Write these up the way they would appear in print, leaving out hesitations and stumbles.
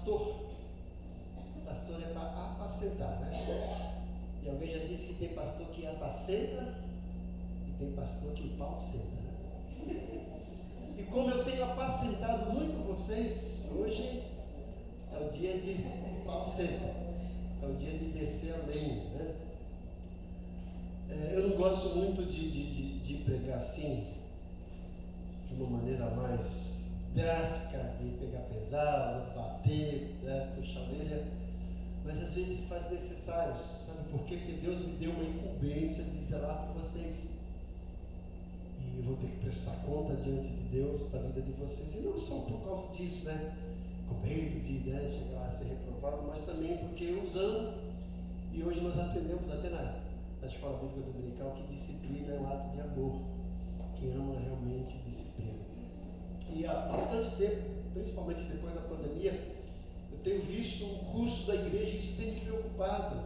pastor. Pastor é para apacentar, né? E alguém já disse que tem pastor que apacenta e tem pastor que o pau senta, né? E como eu tenho apacentado muito vocês, hoje é o dia de pau senta, é o dia de descer a lenha, né? Eu não gosto muito de pregar assim, de uma maneira mais drástica, de pegar pesado, bater, né, puxar a orelha, mas às vezes se faz necessário, sabe por quê? Porque Deus me deu uma incumbência de zelar por vocês, e eu vou ter que prestar conta diante de Deus da vida de vocês, e não só por causa disso, né, com medo de chegar a ser reprovado, mas também porque eu os amo, e hoje nós aprendemos até na Escola Bíblica Dominical que disciplina é um ato de amor. Quem ama realmente disciplina. E há bastante tempo, principalmente depois da pandemia, eu tenho visto o curso da igreja e isso tem me preocupado.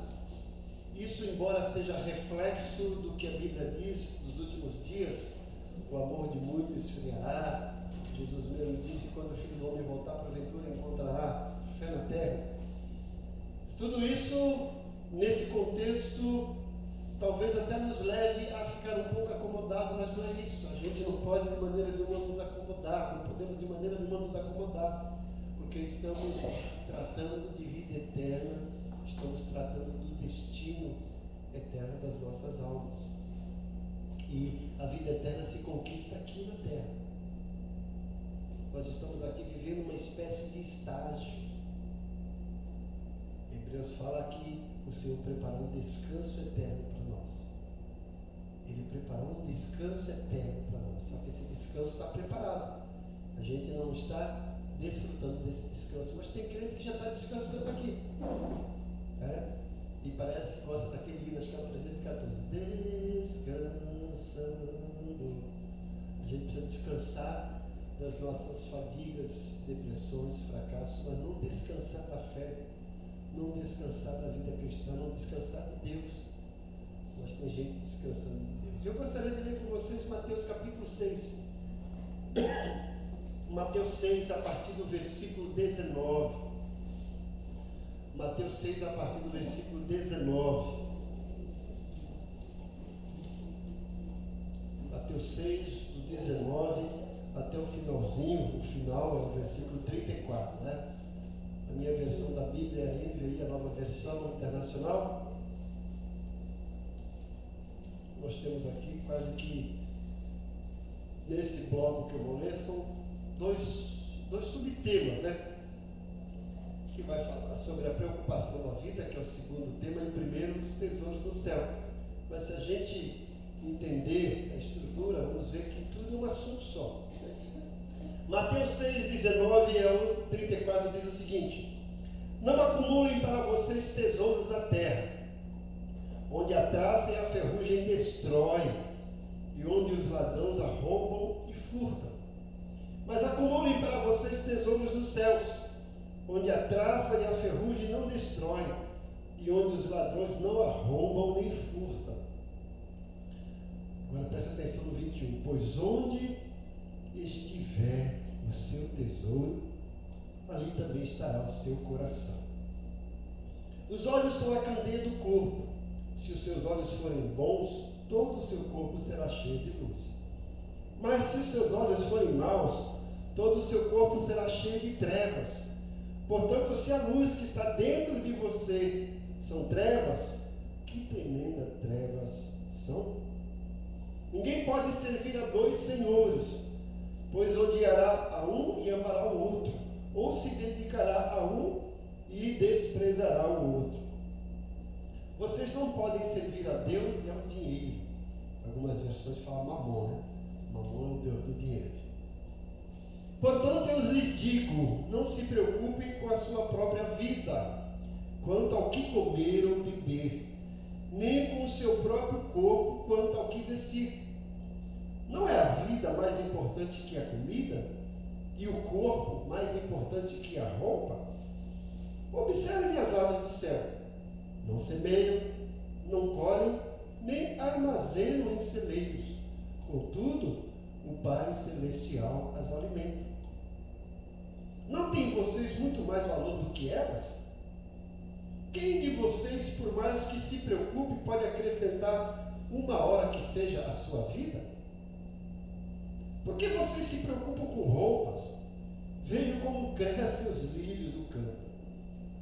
Isso, embora seja reflexo do que a Bíblia diz nos últimos dias, o amor de muitos esfriará. Jesus mesmo disse: quando o Filho do Homem voltar, porventura encontrará fé na terra. Tudo isso, nesse contexto, talvez até nos leve a ficar um pouco acomodado, mas não é isso. A gente não pode de maneira nenhuma nos acomodar, não podemos de maneira nenhuma nos acomodar, porque estamos tratando de vida eterna, estamos tratando do destino eterno das nossas almas. E a vida eterna se conquista aqui na terra. Nós estamos aqui vivendo uma espécie de estágio. Hebreus fala que o Senhor preparou um descanso eterno para nós. Ele preparou um descanso eterno para nós. Só que esse descanso está preparado. A gente não está desfrutando desse descanso, mas tem crente que já está descansando aqui. E parece que gosta daquele hino, acho que é o 314. Descansando. A gente precisa descansar das nossas fadigas, depressões, fracassos, mas não descansar da fé, não descansar da vida cristã, não descansar de Deus. Mas tem gente descansando de Deus. Eu gostaria de ler com vocês Mateus capítulo 6. Mateus 6, a partir do versículo 19. Mateus 6, a partir do versículo 19. Mateus 6, do 19 até o finalzinho. O final é o versículo 34, né? A minha versão da Bíblia é a NVI, a Nova Versão Internacional. Nós temos aqui quase que, nesse bloco que eu vou ler, são dois subtemas, né? Que vai falar sobre a preocupação da vida, que é o segundo tema, e primeiro os tesouros no céu. Mas se a gente entender a estrutura, vamos ver que tudo é um assunto só. Mateus 6, 19 ao 34 diz o seguinte: não acumulem para vocês tesouros na terra, onde a traça e a ferrugem destroem, e onde os ladrões arrombam e furtam. Mas acumulem para vocês tesouros nos céus, onde a traça e a ferrugem não destroem, e onde os ladrões não arrombam nem furtam. Agora presta atenção no 21. Pois onde estiver o seu tesouro, ali também estará o seu coração. Os olhos são a candeia do corpo. Se os seus olhos forem bons, todo o seu corpo será cheio de luz. Mas se os seus olhos forem maus, todo o seu corpo será cheio de trevas. Portanto, se a luz que está dentro de você são trevas, que tremenda trevas são? Ninguém pode servir a dois senhores, pois odiará a um e amará o outro, ou se dedicará a um e desprezará o outro. Vocês não podem servir a Deus e ao dinheiro. Algumas versões falam mamon, né? Mamon é o Deus do dinheiro. Portanto, eu lhes digo, não se preocupem com a sua própria vida, quanto ao que comer ou beber, nem com o seu próprio corpo, quanto ao que vestir. Não é a vida mais importante que a comida? E o corpo mais importante que a roupa? Observem as aves do céu. Não semeiam, não colhem, nem armazenam em celeiros. Contudo, o Pai Celestial as alimenta. Não têm vocês muito mais valor do que elas? Quem de vocês, por mais que se preocupe, pode acrescentar uma hora que seja a sua vida? Por que vocês se preocupam com roupas? Vejam como crescem os lírios do campo.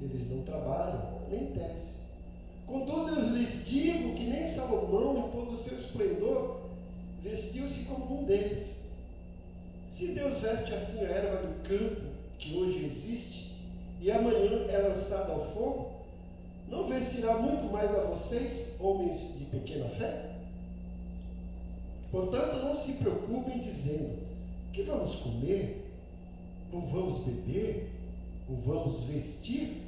Eles não trabalham, nem tecem. Contudo, eu lhes digo que nem Salomão, em todo o seu esplendor, vestiu-se como um deles. Se Deus veste assim a erva do campo, que hoje existe, e amanhã é lançada ao fogo, não vestirá muito mais a vocês, homens de pequena fé? Portanto, não se preocupem dizendo: que vamos comer? Ou vamos beber? Ou vamos vestir?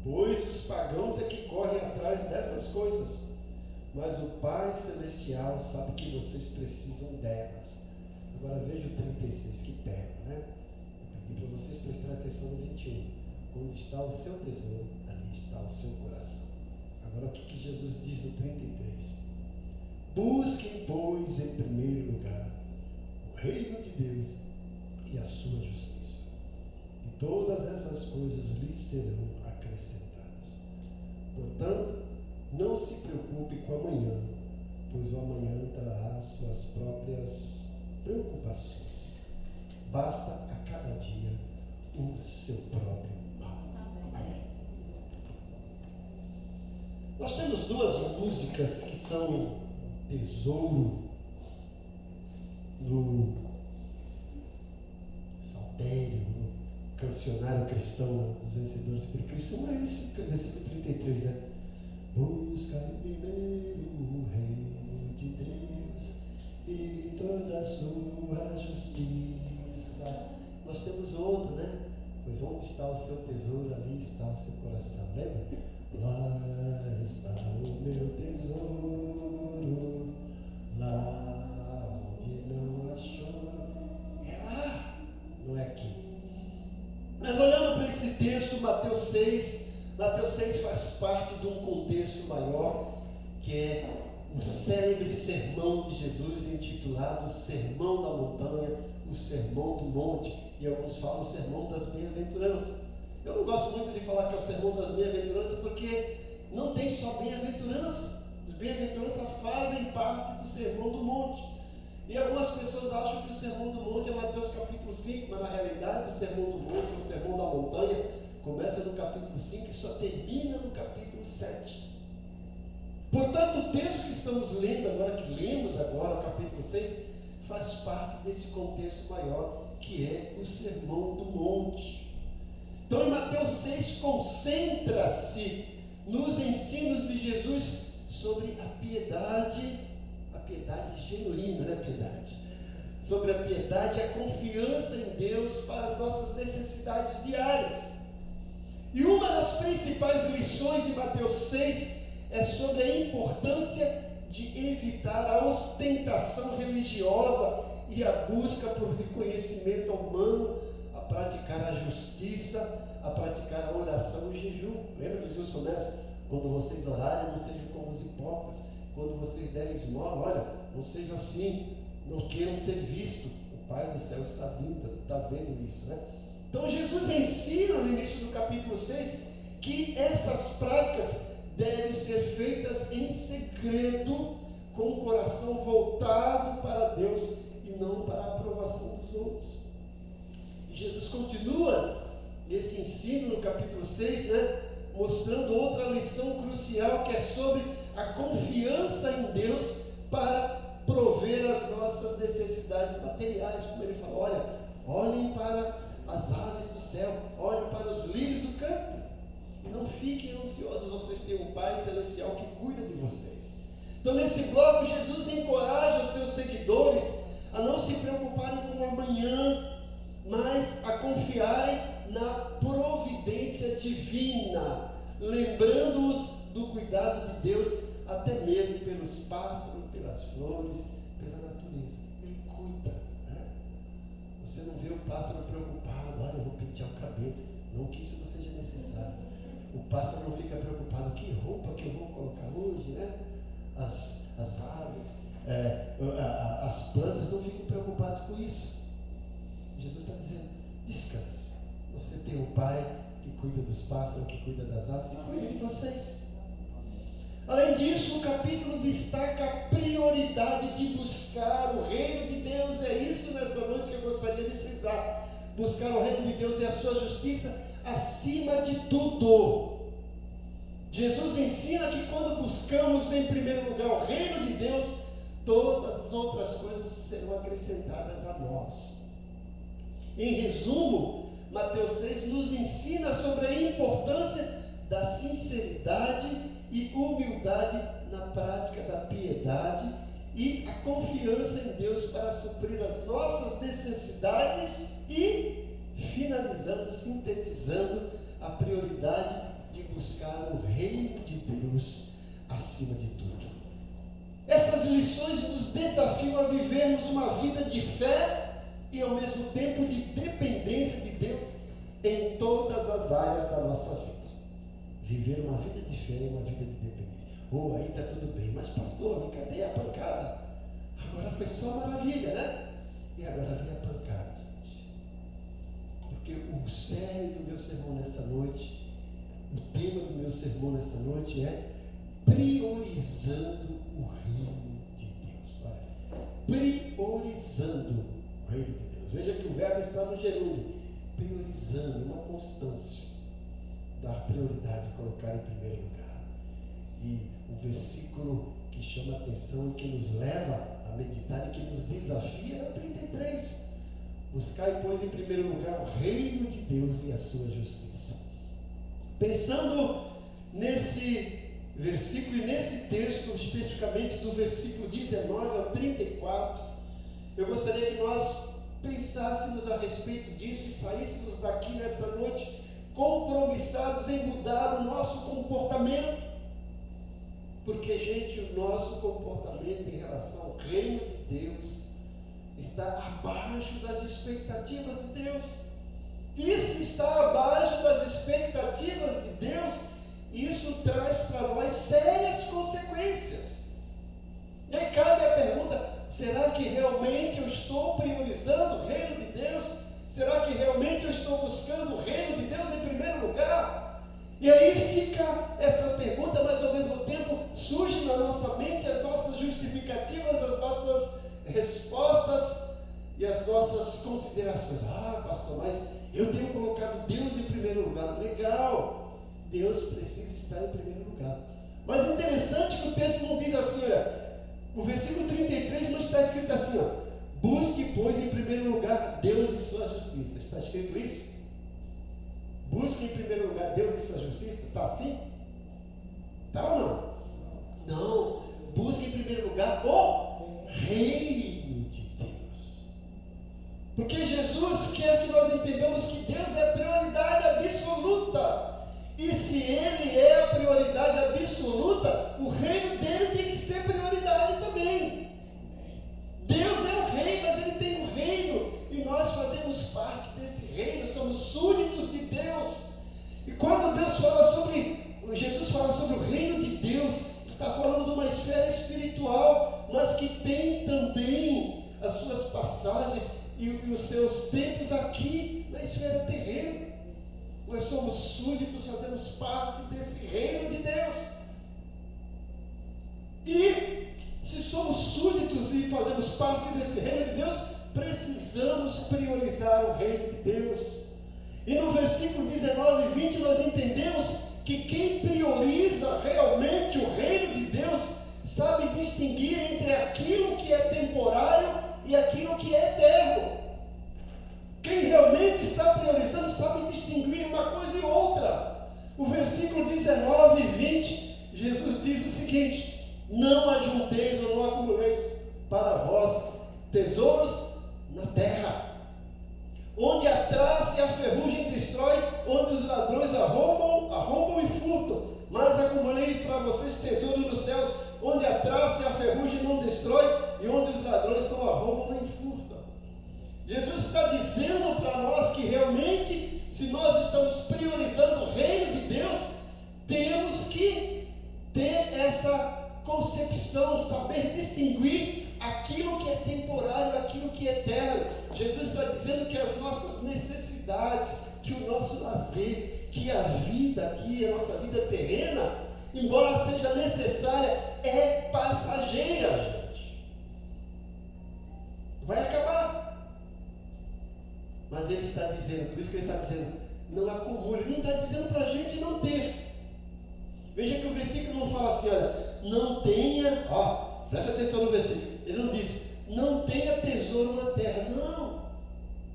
Pois os pagãos é que correm atrás dessas coisas, mas o Pai Celestial sabe que vocês precisam delas. Agora veja o 36, que pega, né? Eu pedi para vocês prestarem atenção no 21. Onde está o seu tesouro, ali está o seu coração. Agora o que Jesus diz no 33? Busquem, pois, em primeiro lugar o reino de Deus e a sua justiça, e todas essas coisas lhes serão acrescentadas. Portanto, não se preocupe com o amanhã, pois o amanhã trará suas próprias preocupações. Basta a cada dia o seu próprio mal. Amém. Nós temos duas músicas que são tesouro no saltério, no cancionário cristão dos vencedores por Cristo. Uma é esse versículo 33, né? Busca primeiro o reino de Deus e toda a sua justiça. Nós temos outro, né? Pois onde está o seu tesouro, ali está o seu coração. Lembra? Lá está o meu tesouro, lá onde não há choro. É lá, não é aqui. Mas olhando para esse texto, Mateus 6 faz parte de um contexto maior, que é o célebre sermão de Jesus, intitulado o Sermão da Montanha, o Sermão do Monte, e alguns falam o Sermão das Bem-aventuranças. Eu não gosto muito de falar que é o Sermão das Bem-aventuranças, porque não tem só bem-aventurança. As bem-aventuranças fazem parte do Sermão do Monte. E algumas pessoas acham que o Sermão do Monte é Mateus capítulo 5, mas na realidade o Sermão do Monte, o Sermão da Montanha, começa no capítulo 5 e só termina no capítulo 7. Portanto, o texto que estamos lendo agora, que lemos agora, o capítulo 6, faz parte desse contexto maior, que é o Sermão do Monte. Então, em Mateus 6, concentra-se nos ensinos de Jesus sobre a piedade genuína, né? Sobre a piedade e a confiança em Deus para as nossas necessidades diárias. E uma das principais lições de Mateus 6 é sobre a importância de evitar a ostentação religiosa e a busca por reconhecimento humano, a praticar a justiça, a praticar a oração e o jejum. Lembra que Jesus começa? Quando vocês orarem, não sejam como os hipócritas. Quando vocês derem esmola, olha, não sejam assim, não queiram ser vistos. O Pai do céu está vindo, está vendo isso, né? Então Jesus ensina no início do capítulo 6 que essas práticas devem ser feitas em segredo, com o coração voltado para Deus e não para a aprovação dos outros. E Jesus continua esse ensino no capítulo 6, né, mostrando outra lição crucial, que é sobre a confiança em Deus para prover as nossas necessidades materiais. Como ele fala, olha, olhem para as aves do céu, olhem para os lírios do campo e não fiquem ansiosos, vocês têm um Pai Celestial que cuida de vocês. Então, nesse bloco, Jesus encoraja os seus seguidores a não se preocuparem com o amanhã, mas a confiarem na providência divina, lembrando-os do cuidado de Deus, até mesmo pelos pássaros, pelas flores, pela natureza. Ele cuida, né? Você não vê o pássaro preocupado, olha, eu vou pentear o cabelo. Não que isso não seja necessário. O pássaro não fica preocupado, que roupa que eu vou colocar hoje, né? As aves, as plantas não ficam preocupadas com isso. Jesus está dizendo, descanse, você Pai que cuida dos pássaros, que cuida das aves e cuida de vocês. Além disso, o capítulo destaca a prioridade de buscar o reino de Deus. É isso nessa noite que eu gostaria de frisar. Buscar o reino de Deus e a sua justiça acima de tudo. Jesus ensina que quando buscamos em primeiro lugar o reino de Deus, todas as outras coisas serão acrescentadas a nós. Em resumo, Mateus 6 nos ensina sobre a importância da sinceridade e humildade na prática da piedade e a confiança em Deus para suprir as nossas necessidades e, finalizando, sintetizando, a prioridade de buscar o reino de Deus acima de tudo. Essas lições nos desafiam a vivermos uma vida de fé e ao mesmo tempo de dependência de Deus em todas as áreas da nossa vida. Viver uma vida de fé e uma vida de dependência. Aí está tudo bem, mas pastor, cadê a pancada? Agora foi só maravilha, né? E agora vem a pancada, gente. Porque o sério do meu sermão nessa noite, o tema do meu sermão nessa noite é priorizando o reino de Deus. Olha, priorizando o reino de Deus. Veja que o verbo está no gerúndio. Priorizando, uma constância. Dar prioridade, colocar em primeiro lugar. E o versículo que chama a atenção e que nos leva a meditar e que nos desafia é o 33. Buscai, pois, em primeiro lugar o reino de Deus e a sua justiça. Pensando nesse versículo e nesse texto, especificamente do versículo 19 ao 34, eu gostaria que nós pensássemos a respeito disso e saíssemos daqui nessa noite compromissados em mudar o nosso comportamento. Porque, gente, o nosso comportamento em relação ao reino de Deus está abaixo das expectativas de Deus. E se está abaixo das expectativas de Deus, isso traz para nós sérias consequências. E aí cabe a pergunta: será que realmente eu estou priorizando o reino de Deus? Será que realmente eu estou buscando o reino de Deus em primeiro lugar? E aí fica essa pergunta, mas ao mesmo tempo surge na nossa mente as nossas justificativas, as nossas respostas e as nossas considerações. Pastor, mas eu tenho colocado Deus em primeiro lugar. Legal, Deus precisa estar em primeiro lugar. Mas interessante que o texto não diz assim, olha, o versículo 33 não está escrito assim, busque, pois, em primeiro lugar Deus e sua justiça. Está escrito isso? Busque em primeiro lugar Deus e sua justiça. Está assim? Está ou não? Não. Busque em primeiro lugar o reino de Deus. Porque Jesus quer que nós entendamos que Deus é a prioridade absoluta. E se Ele é a prioridade absoluta, o reino dele tem que ser prioridade também. Deus é o rei, mas Ele tem o reino, e nós fazemos parte desse reino, somos súditos de Deus. E quando Jesus fala sobre o reino de Deus, está falando de uma esfera espiritual, mas que tem também as suas passagens e os seus tempos aqui na esfera terrena. Nós somos súditos, fazemos parte desse reino de Deus. E se somos súditos e fazemos parte desse reino de Deus, precisamos priorizar o reino de Deus. E no versículo 19 e 20 nós entendemos que quem prioriza realmente o reino de Deus sabe distinguir entre aquilo que é temporário e aquilo que é eterno. Quem realmente está priorizando sabe distinguir uma coisa e outra. O versículo 19 e 20, Jesus diz o seguinte: não ajunteis ou não acumuleis para vós tesouros na terra, onde a traça e a ferrugem destrói, onde os ladrões arrombam e furtam, mas acumuleis para vocês tesouros nos céus, onde a traça e a ferrugem não destrói, e onde os ladrões não arrombam nem furtam. Jesus está dizendo para nós que realmente, se nós estamos priorizando o reino de Deus, temos que ter essa concepção, saber distinguir aquilo que é temporário, aquilo que é eterno. Jesus está dizendo que as nossas necessidades, que o nosso lazer, que a vida aqui, a nossa vida terrena, embora seja necessária, é passageira, gente. Vai acabar. Mas ele está dizendo, por isso que ele está dizendo, não acumule. Ele não está dizendo para a gente não ter. Veja que o versículo não fala assim, olha, não tenha, presta atenção no versículo. Ele não diz, não tenha tesouro na terra. Não.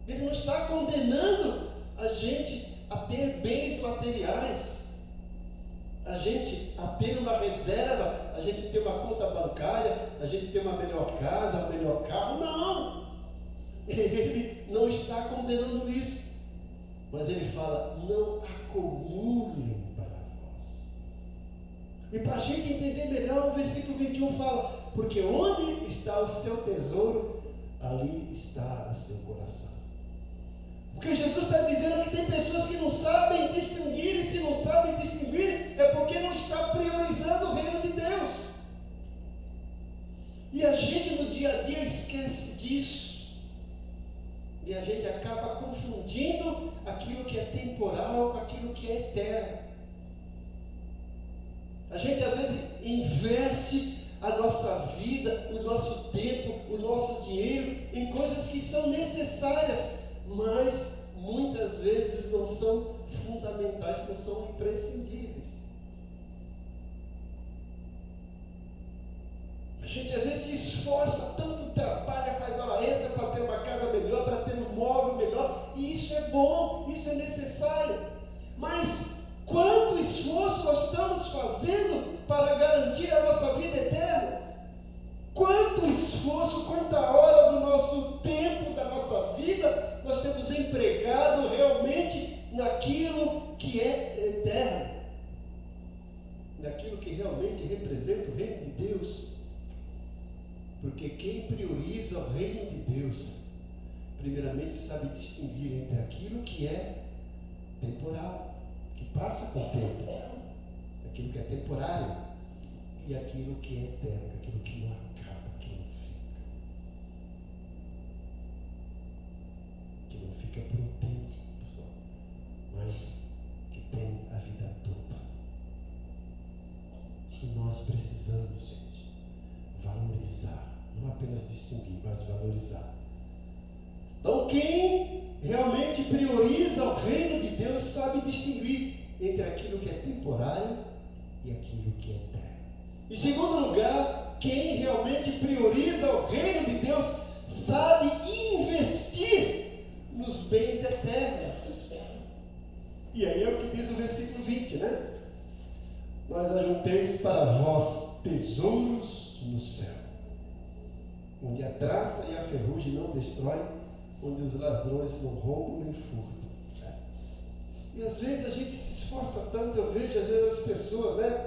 Ele não está condenando a gente a ter bens materiais, a gente a ter uma reserva, a gente ter uma conta bancária, a gente ter uma melhor casa, um melhor carro. Não. Ele não está condenando isso. Mas ele fala, não acumulem para vós. E para a gente entender melhor, o versículo 21 fala, porque onde está o seu tesouro, ali está o seu coração. Porque Jesus está dizendo que tem pessoas que não sabem distinguir, e se não sabem distinguir, é porque não está priorizando o reino de Deus. E a gente no dia a dia esquece disso. E a gente acaba confundindo aquilo que é temporal com aquilo que é eterno. A gente às vezes investe a nossa vida, o nosso tempo, o nosso dinheiro em coisas que são necessárias, mas muitas vezes não são fundamentais, não são imprescindíveis. A gente às vezes se esforça, tanto trabalha, faz hora extra para ter uma casa melhor, para ter um móvel melhor, e isso é bom, isso é necessário. Mas quanto esforço nós estamos fazendo para garantir a nossa vida eterna? Quanto esforço, quanta hora do nosso tempo, da nossa vida, nós temos empregado realmente naquilo que é eterno, naquilo que realmente representa o reino de Deus? Porque quem prioriza o reino de Deus, primeiramente sabe distinguir entre aquilo que é temporal, que passa com o tempo, aquilo que é temporário, e aquilo que é eterno, aquilo que não acaba, que não fica por um tempo, pessoal, mas que tem a vida toda. E nós precisamos, gente, valorizar, não apenas distinguir, mas valorizar. Então, quem realmente prioriza o reino de Deus sabe distinguir entre aquilo que é temporário e aquilo que é eterno. Em segundo lugar, quem realmente prioriza o reino de Deus sabe investir nos bens eternos. E aí é o que diz o versículo 20, né? Mas ajunteis para vós tesouros no céu, onde a traça e a ferrugem não destrói, onde os ladrões não roubam nem furtam. E às vezes a gente se esforça tanto, eu vejo às vezes as pessoas, né,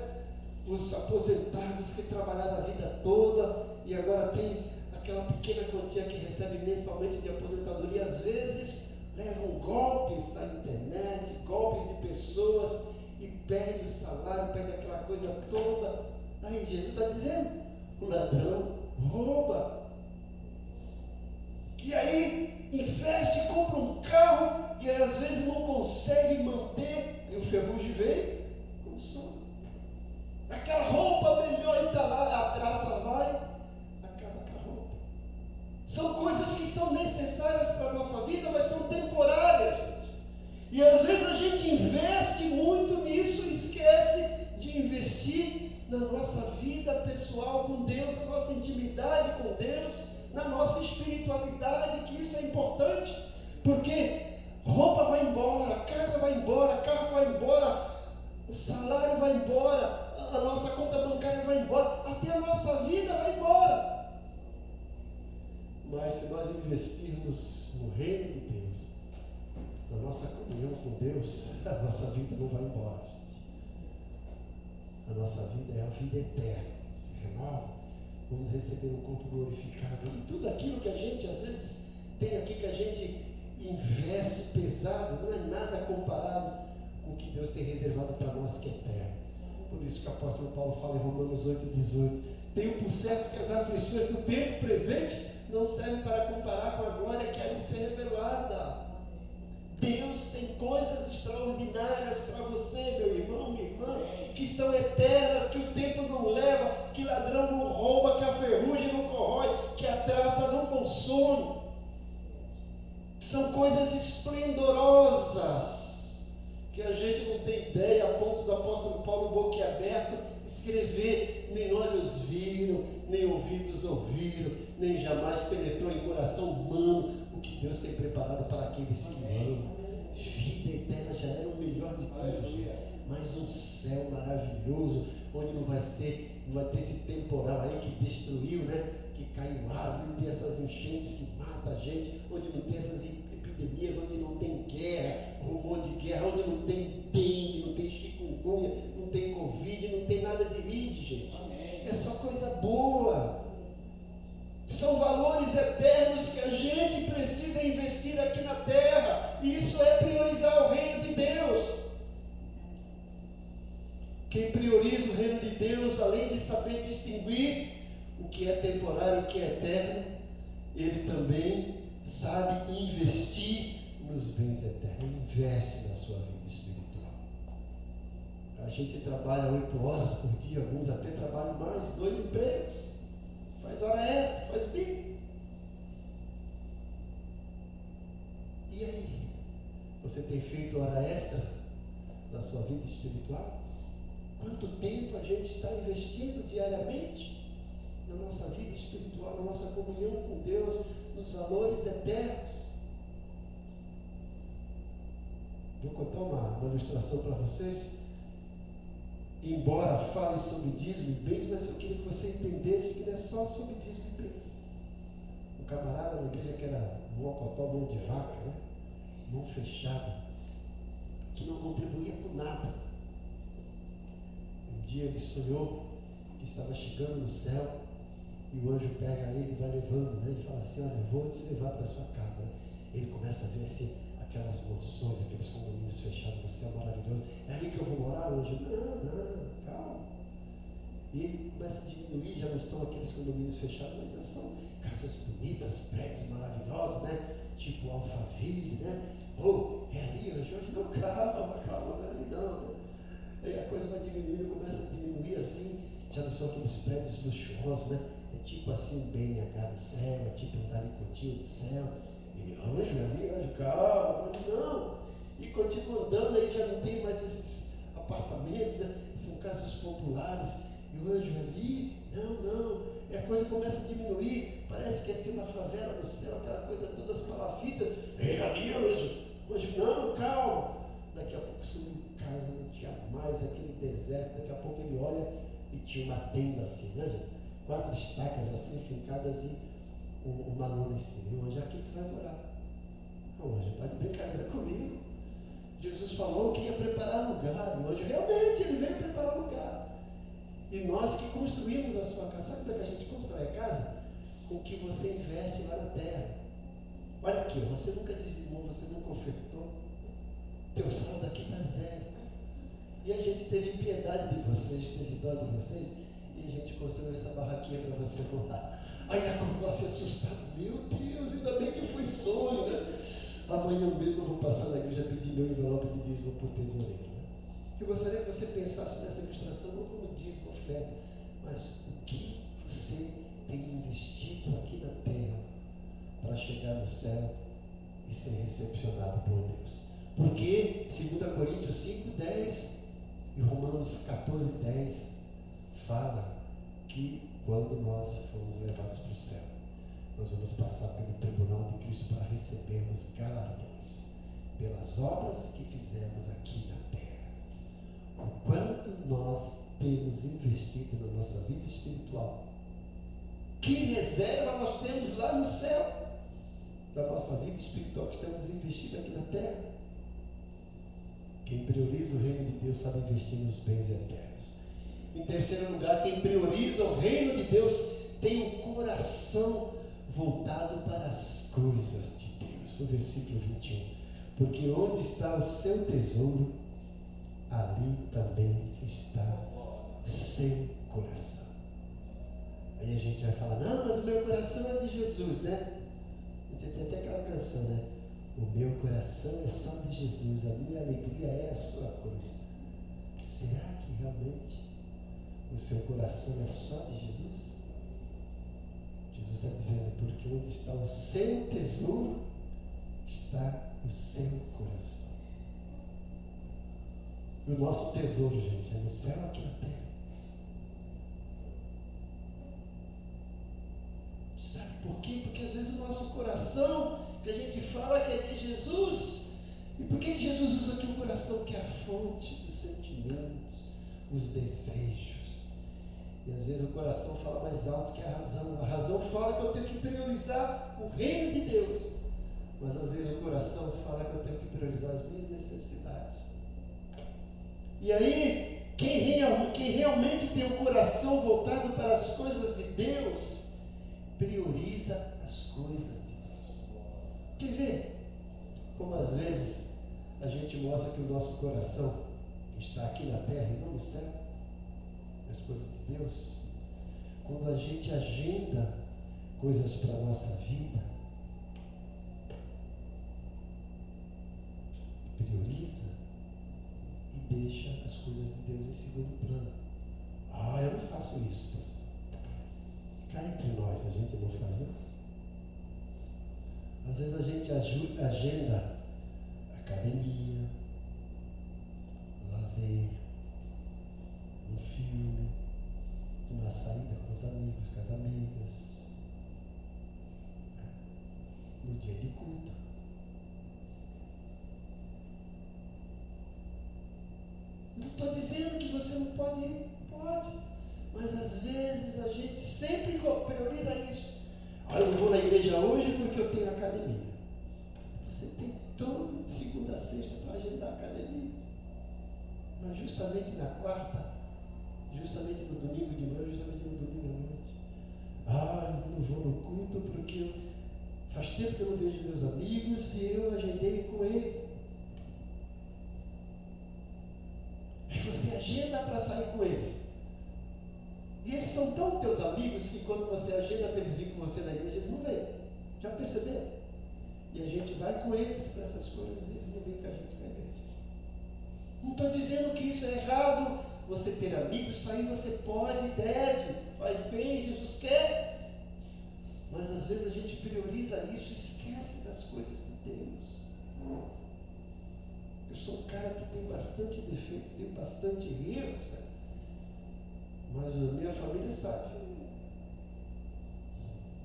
os aposentados que trabalharam a vida toda e agora tem aquela pequena quantia que recebe mensalmente de aposentadoria, às vezes levam golpes na internet, golpes de pessoas e perde o salário, perde aquela coisa toda. Aí Jesus está dizendo, o ladrão rouba. E aí investe, compra um carro e às vezes não consegue manter, e o ferrugem vem, consome. Aquela roupa melhor está lá, a traça vai, acaba com a roupa. São coisas que são necessárias para a nossa vida, mas são temporárias, gente. E às vezes a gente investe muito nisso e esquece de investir na nossa vida pessoal com Deus, na nossa intimidade com Deus, na nossa espiritualidade, que isso é importante, porque roupa vai embora, casa vai embora, carro vai embora, o salário vai embora, a nossa conta bancária vai embora, até a nossa vida vai embora. Mas se nós investirmos no reino de Deus, na nossa comunhão com Deus, a nossa vida não vai embora, gente. A nossa vida é a vida eterna, se renova, vamos receber um corpo glorificado, e tudo aquilo que a gente às vezes tem aqui, que a gente investe pesado, não é nada comparado com o que Deus tem reservado para nós, que é eterno. Por isso que o apóstolo Paulo fala em Romanos 8,18, tenho por certo que as aflições do tempo presente não serve para comparar com a glória que há de ser revelada. Deus tem coisas extraordinárias para você, meu irmão, minha irmã, que são eternas, que o tempo não leva, que ladrão não rouba, que a ferrugem não corrói, que a traça não consome. São coisas esplendorosas, que a gente não tem ideia, a ponto do apóstolo Paulo, boquiaberto, escrever: nem olhos viram, nem ouvidos ouviram, nem jamais penetrou em coração humano o que Deus tem preparado para aqueles que amam. Vida eterna já era o melhor de tudo, mas um céu maravilhoso, onde não vai ter esse temporal aí que destruiu, né? Que caiu árvore, não tem essas enchentes que matam a gente, onde não tem essas epidemias, onde não tem guerra, rumor de guerra, onde não tem dengue, não tem chikungunya, não tem covid, não tem nada de vírus, gente. É só coisa boa. São valores eternos que a gente precisa investir aqui na terra, e isso é priorizar o reino de Deus. Quem prioriza o reino de Deus, além de saber distinguir o que é temporário e o que é eterno, ele também sabe investir nos bens eternos. Ele investe na sua vida espiritual. A gente trabalha 8 horas por dia, alguns até trabalham mais, 2 empregos. Faz hora extra, faz bem. E aí? Você tem feito hora extra na sua vida espiritual? Quanto tempo a gente está investindo diariamente na nossa vida espiritual, na nossa comunhão com Deus, nos valores eternos? Vou contar uma ilustração para vocês. Embora fale sobre dízimo e bens, mas eu queria que você entendesse que não é só sobre dízimo e bens. Um camarada na igreja que era mocotó, mão de vaca, né? Mão fechada, que não contribuía com nada. Um dia ele sonhou que estava chegando no céu, e o anjo pega ele e vai levando, né? Ele fala assim: olha, eu vou te levar para a sua casa. Ele começa a ver assim, aquelas mansões, aqueles condomínios fechados no céu, maravilhoso. É ali que eu vou morar hoje? Não, calma. E ele começa a diminuir, já não são aqueles condomínios fechados, mas já são casas bonitas, prédios maravilhosos, né? Tipo Alphaville, né? É ali, anjo? Não, calma, não é ali não, né? Aí a coisa vai diminuindo, começa a diminuir assim, já não são aqueles prédios luxuosos, né? É tipo assim um BNH do céu, é tipo um Dalicotinho do céu. Ele: anjo, calma, não. E continua andando, aí já não tem mais esses apartamentos, né? São casas populares. E o anjo ali: não. E a coisa começa a diminuir, parece que é assim uma favela no céu, aquela coisa toda, as palafitas. Ali, anjo, não, calma. Daqui a pouco subiu casa, não tinha mais aquele deserto. Daqui a pouco ele olha e tinha uma tenda assim, né, gente? 4 estacas assim, fincadas e uma lona em cima. O anjo: aqui tu vai morar. O anjo: está de brincadeira comigo. Jesus falou que ia preparar lugar. O anjo realmente, ele veio preparar lugar. E nós que construímos a sua casa, sabe como é que a gente constrói a casa? Com o que você investe lá na terra. Olha aqui, você nunca dizimou, você nunca ofertou. Teu saldo aqui está 0. E a gente teve piedade de vocês, teve dó de vocês, e a gente construiu essa barraquinha para você morar. Aí acordou assim assustado: meu Deus, ainda bem que foi sonho, né? Amanhã mesmo eu vou passar na igreja pedir meu envelope de dízimo por tesoureiro, né? Eu gostaria que você pensasse nessa ilustração não como dízimo, oferta, mas o que você tem investido aqui na terra para chegar no céu e ser recepcionado por Deus. Porque 2 Coríntios 5:10 e Romanos 14:10 fala que quando nós formos levados para o céu, nós vamos passar pelo tribunal de Cristo para recebermos galardões pelas obras que fizemos aqui na terra. O quanto nós temos investido na nossa vida espiritual, que reserva nós temos lá no céu da nossa vida espiritual que estamos investindo aqui na terra. Quem prioriza o reino de Deus sabe investir nos bens eternos. Em terceiro lugar, quem prioriza o reino de Deus tem um coração voltado para as coisas de Deus. O versículo 21. Porque onde está o seu tesouro, ali também está o seu coração. Aí a gente vai falar, não, mas o meu coração é de Jesus, né? Tem até aquela canção, né? O meu coração é só de Jesus, a minha alegria é a sua cruz. Será que realmente o seu coração é só de Jesus? Jesus está dizendo, porque onde está o seu tesouro, está o seu coração. E o nosso tesouro, gente, é no céu, aqui na terra. Sabe por quê? Porque às vezes o nosso coração, que a gente fala que é de Jesus, e por que Jesus usa aqui o coração, que é a fonte dos sentimentos, os desejos? E às vezes o coração fala mais alto que a razão. A razão fala que eu tenho que priorizar o reino de Deus, mas às vezes o coração fala que eu tenho que priorizar as minhas necessidades. E aí, quem realmente tem o coração voltado para as coisas de Deus, prioriza as coisas de Deus. Quer ver como às vezes a gente mostra que o nosso coração está aqui na terra e não no céu, as coisas de Deus? Quando a gente agenda coisas para a nossa vida, prioriza e deixa as coisas de Deus em segundo plano. Ah, eu não faço isso, pastor. Cá entre nós, a gente não faz, não? Às vezes a gente agenda academia, lazer, um filme, uma saída com os amigos, com as amigas, no dia de culto. Não estou dizendo que você não pode ir, pode, mas às vezes a gente sempre prioriza isso. Ah, eu não vou na igreja hoje porque eu tenho academia. Você tem todo de segunda a sexta para agendar a academia, mas justamente na quarta, justamente no domingo de manhã, justamente no domingo à noite. Ah, eu não vou no culto porque faz tempo que eu não vejo meus amigos e eu agendei com ele. Aí você agenda para sair com eles. E eles são tão teus amigos que quando você agenda para eles virem com você na igreja, eles não vêm. Já perceberam? E a gente vai com eles para essas coisas e eles não vêm com a gente na igreja. Não estou dizendo que isso é errado. Você ter amigos, sair você pode, deve, faz bem, Jesus quer. Mas às vezes a gente prioriza isso e esquece das coisas de Deus. Eu sou um cara que tem bastante defeito, tenho bastante erros, né? Mas a minha família sabe.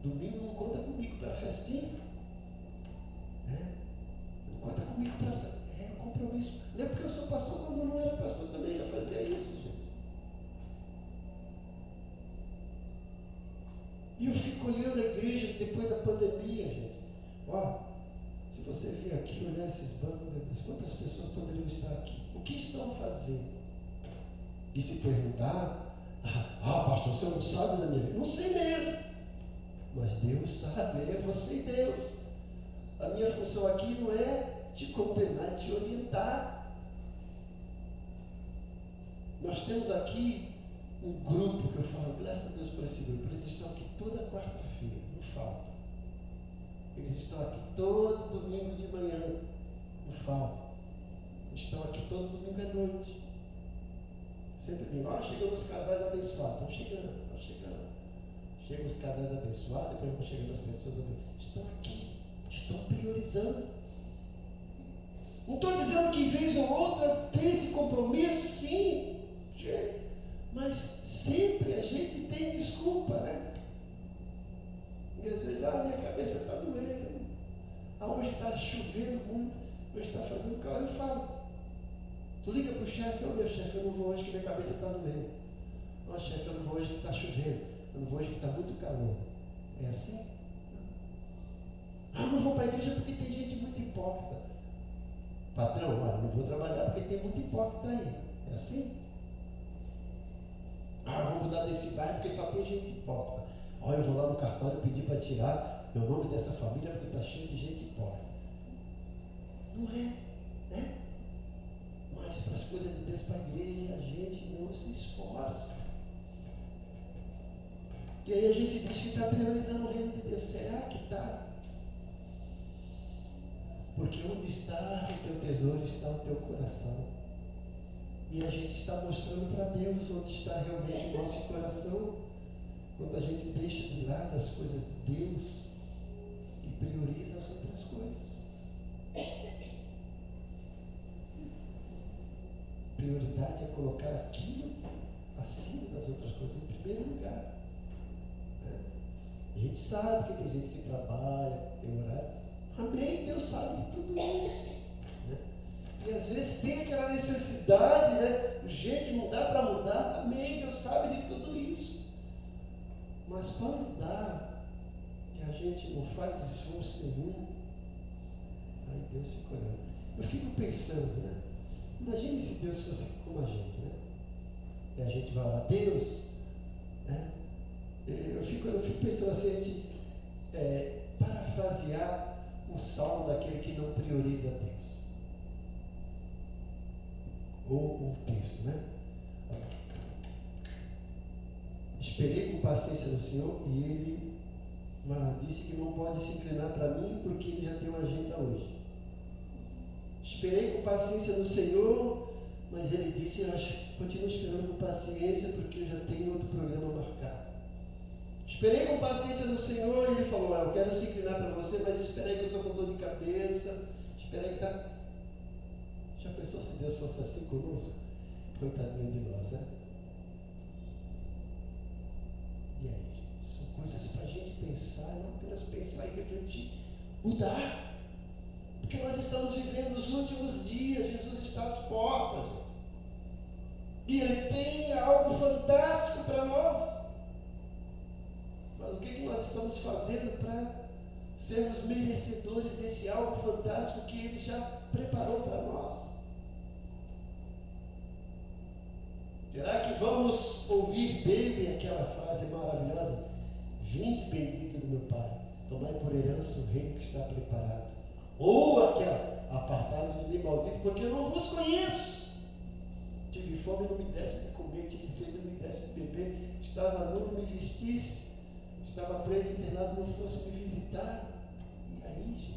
Domingo não conta comigo para festinha. Não conta comigo para sair. É um compromisso. Não é porque eu sou pastor, quando eu não era pastor também já fazia isso, gente. E eu fico olhando a igreja depois da pandemia, gente. Ó, se você vir aqui olhar esses bancos, meu Deus, quantas pessoas poderiam estar aqui? O que estão fazendo? E se perguntar, pastor, você não sabe da minha vida? Não sei mesmo. Mas Deus sabe, é você e Deus. A minha função aqui não é te condenar, é te orientar. Nós temos aqui um grupo que eu falo, graças a Deus por esse grupo. Eles estão aqui toda quarta-feira, não falta. Eles estão aqui todo domingo de manhã, não falta. Estão aqui todo domingo à noite. Sempre vem, chegam os casais abençoados. Estão chegando. Chegam os casais abençoados, depois vão chegando as pessoas abençoadas. Estão aqui, estão priorizando. Não estou dizendo que vez ou outra tem esse compromisso, sim, mas sempre a gente tem desculpa, né? E às vezes, minha cabeça está doendo. Hoje está chovendo muito, hoje está fazendo calor. Eu falo, tu liga para o chefe, meu chefe, eu não vou hoje que minha cabeça está doendo. Chefe, eu não vou hoje que está chovendo, eu não vou hoje que está muito calor. É assim? Eu não vou para a igreja porque tem gente muito hipócrita. Patrão, olha, não vou trabalhar porque tem muito hipócrita aí. É assim? Eu vou mudar desse bairro porque só tem gente hipócrita. Eu vou lá no cartório pedir para tirar meu nome dessa família porque está cheio de gente hipócrita. Não é, né? Mas para as coisas de Deus, para a igreja, a gente não se esforça. E aí a gente diz que está priorizando o reino de Deus. Será que está? Porque onde está o teu tesouro, está o teu coração. E a gente está mostrando para Deus onde está realmente o nosso coração, quando a gente deixa de lado as coisas de Deus e prioriza as outras coisas. Prioridade é colocar aquilo acima das outras coisas, em primeiro lugar. Né? A gente sabe que tem gente que trabalha, tem horário. Amém, Deus sabe de tudo isso. Né? E às vezes tem aquela necessidade, né? Gente, não dá para mudar. Amém, Deus sabe de tudo isso. Mas quando dá, e a gente não faz esforço nenhum, aí Deus fica olhando. Eu fico pensando, né? Imagine se Deus fosse como a gente, né? E a gente vai orar, Deus, né? Eu fico pensando assim, a gente parafrasear o salmo daquele que não prioriza Deus. Ou um texto, né? Esperei com paciência no Senhor e Ele disse que não pode se inclinar para mim porque Ele já tem uma agenda hoje. Esperei com paciência no Senhor, mas Ele disse, eu continuo esperando com paciência porque eu já tenho outro programa marcado. Esperei com paciência no Senhor e Ele falou, eu quero se inclinar para você, mas esperei que eu estou com dor de cabeça, esperei que está... Já pensou se Deus fosse assim conosco? Coitadinho de nós, né? E aí, gente? São coisas para a gente pensar, não apenas pensar e refletir. Mudar. Porque nós estamos vivendo os últimos dias, Jesus está às portas. E Ele tem algo fantástico para nós. Mas o que nós estamos fazendo para sermos merecedores desse algo fantástico que Ele já preparou para nós? Será que vamos ouvir dele aquela frase maravilhosa? Vinde bendito do meu Pai, tomai por herança o reino que está preparado. Ou aquela, apartai-vos de mim maldito, porque eu não vos conheço. Tive fome e não me desse de comer, tive sede e não me desse de beber, estava nu, não me vestisse, estava preso, internado, não fosse me visitar. E aí, gente,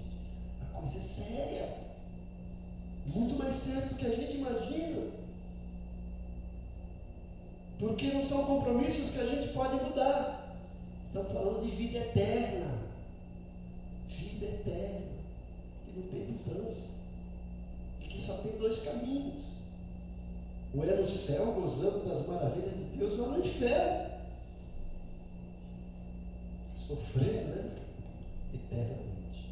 a coisa é séria. Muito mais séria do que a gente imagina. Porque não são compromissos que a gente pode mudar. Estamos falando de vida eterna. Vida eterna. Que não tem mudança. E que só tem dois caminhos. Ou é no céu, gozando das maravilhas de Deus, ou é no inferno. Sofrendo, né? Eternamente.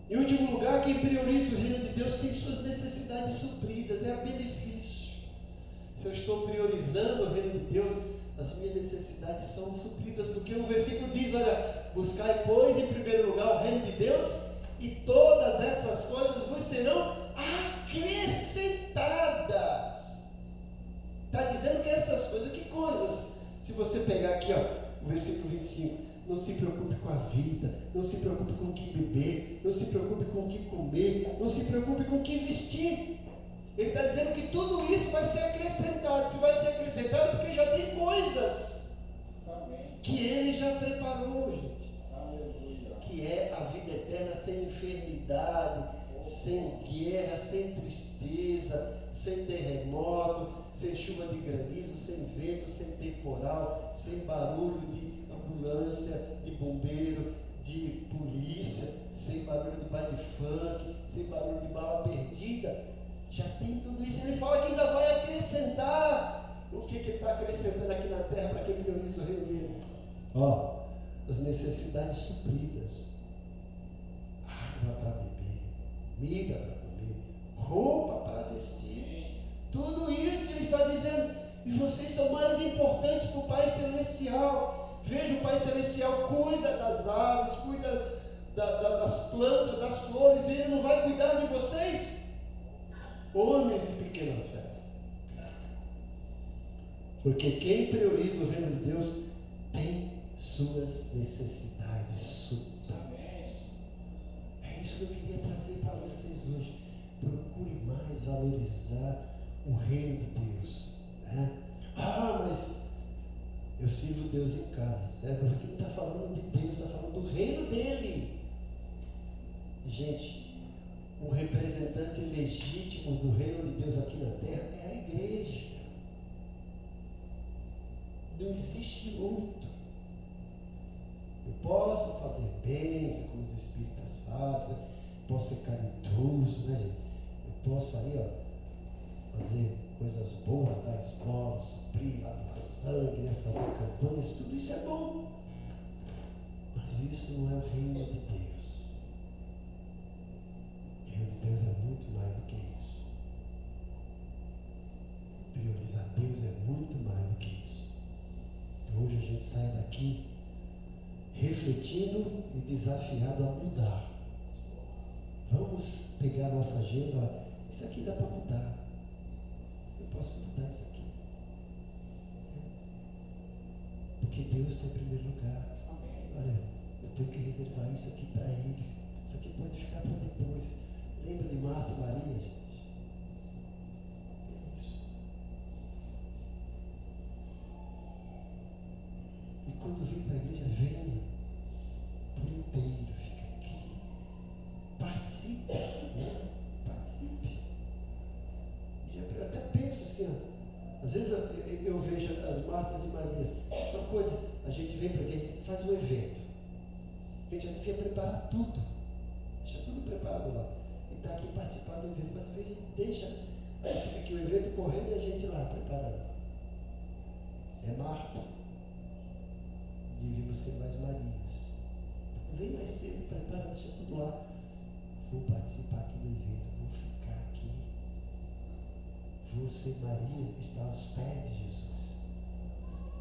Em último lugar, quem prioriza o reino de Deus tem suas necessidades supridas. É a benefício. Se eu estou priorizando o reino de Deus, as minhas necessidades são supridas, porque o versículo diz, olha, buscai, pois, em primeiro lugar o reino de Deus, e todas essas coisas vos serão acrescentadas. Está dizendo que essas coisas, que coisas? Se você pegar aqui, ó, o versículo 25, não se preocupe com a vida, não se preocupe com o que beber, não se preocupe com o que comer, não se preocupe com o que vestir. Ele está dizendo que tudo isso vai ser acrescentado. Se vai ser acrescentado, porque já tem coisas que Ele já preparou, gente. Que é a vida eterna sem enfermidade, sem guerra, sem tristeza, sem terremoto, sem chuva de granizo, sem vento, sem temporal, sem barulho de ambulância, de bombeiro, de polícia, sem barulho de baile funk, sem barulho de bala perdida. Já tem tudo isso. Ele fala que ainda vai acrescentar. O que está acrescentando aqui na terra para quem prioriza o reino dele? As necessidades supridas. Água para beber, comida para comer, roupa para vestir. Tudo isso ele está dizendo. E vocês são mais importantes para o Pai Celestial. Veja, o Pai Celestial cuida das aves, cuida das plantas, das flores. Ele não vai cuidar de vocês? Homens de pequena fé. Porque quem prioriza o reino de Deus tem suas necessidades supridas. É isso que eu queria trazer para vocês hoje. Procure mais valorizar o reino de Deus. Né? Mas Eu sirvo Deus em casa, certo? Mas aqui não está falando de Deus, está falando do reino dele. Gente, o representante legítimo do reino de Deus aqui na terra é a igreja. Não existe outro. Eu posso fazer bens, como os espíritas fazem, posso ser caridoso, né, gente? Eu posso aí, fazer coisas boas, dar esmola, suprir, doar sangue, né, fazer campanhas, tudo isso é bom. Mas isso não é o reino de Deus. O reino de Deus é muito mais do que isso. Priorizar Deus é muito mais do que isso. E hoje a gente sai daqui refletindo e desafiado a mudar. Vamos pegar nossa agenda, isso aqui dá para mudar. Eu posso mudar isso aqui. Porque Deus está em primeiro lugar. Olha, eu tenho que reservar isso aqui para Ele. Isso aqui pode ficar para depois. Lembra de Marta e Maria, gente? É isso. E quando vem para a igreja, venha por inteiro, fica aqui. Participe, né? Participe. Eu até penso assim, às vezes eu vejo as Martas e Marias, são coisas, a gente vem para aqui, a gente faz um evento, a gente já devia preparar tudo, deixa tudo preparado lá, e está aqui participar do evento, mas às vezes a gente deixa, aí fica aqui o evento correndo e a gente lá preparando. É Marta, devíamos ser mais Marias. Então vem mais cedo, prepara, deixa tudo lá, vou participar aqui do evento, vou ficar aqui. Você, Maria, está aos pés de Jesus.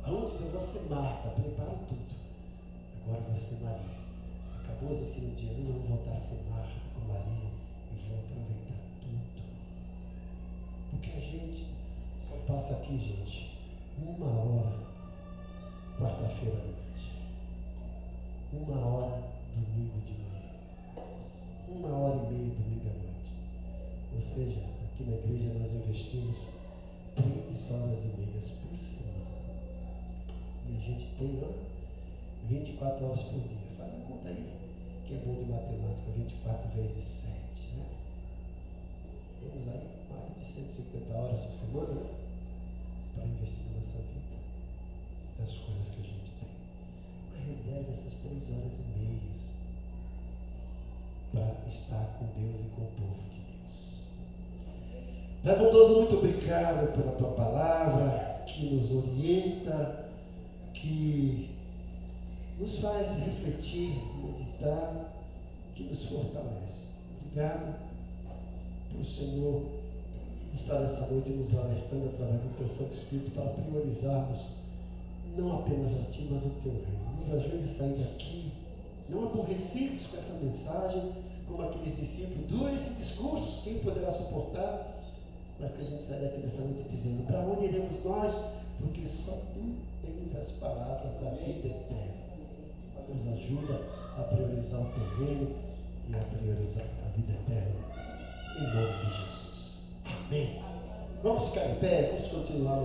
Antes eu vou ser Marta, preparo tudo. Agora eu vou ser Maria. Acabou os ensinos de Jesus, eu vou voltar a ser Marta com Maria e vou aproveitar tudo. Porque a gente só passa aqui, gente, 1 hora, quarta-feira à noite. 1 hora, domingo de manhã. 1h30, domingo à noite. Ou seja, aqui na igreja nós investimos 3 horas e meia por semana. E a gente tem 24 horas por dia. Faz a conta aí, que é bom de matemática, 24 vezes 7, né? Temos aí mais de 150 horas por semana, né? Para investir na nossa vida, nas coisas que a gente tem. Mas reserve essas 3 horas e meias para estar com Deus e com o povo de Deus. Pai bondoso, muito obrigado pela tua palavra que nos orienta, que nos faz refletir, meditar, que nos fortalece. Obrigado por Senhor estar nessa noite nos alertando através do teu Santo Espírito para priorizarmos não apenas a ti, mas o teu reino. Nos ajude a sair daqui não aborrecidos com essa mensagem, como aqueles discípulos. Dura esse discurso, quem poderá suportar? Mas que a gente saia daqui dessa noite dizendo: para onde iremos nós? Porque só tu tens as palavras da vida eterna. Nos ajuda a priorizar o teu reino e a priorizar a vida eterna. Em nome de Jesus. Amém. Vamos ficar em pé, vamos continuar.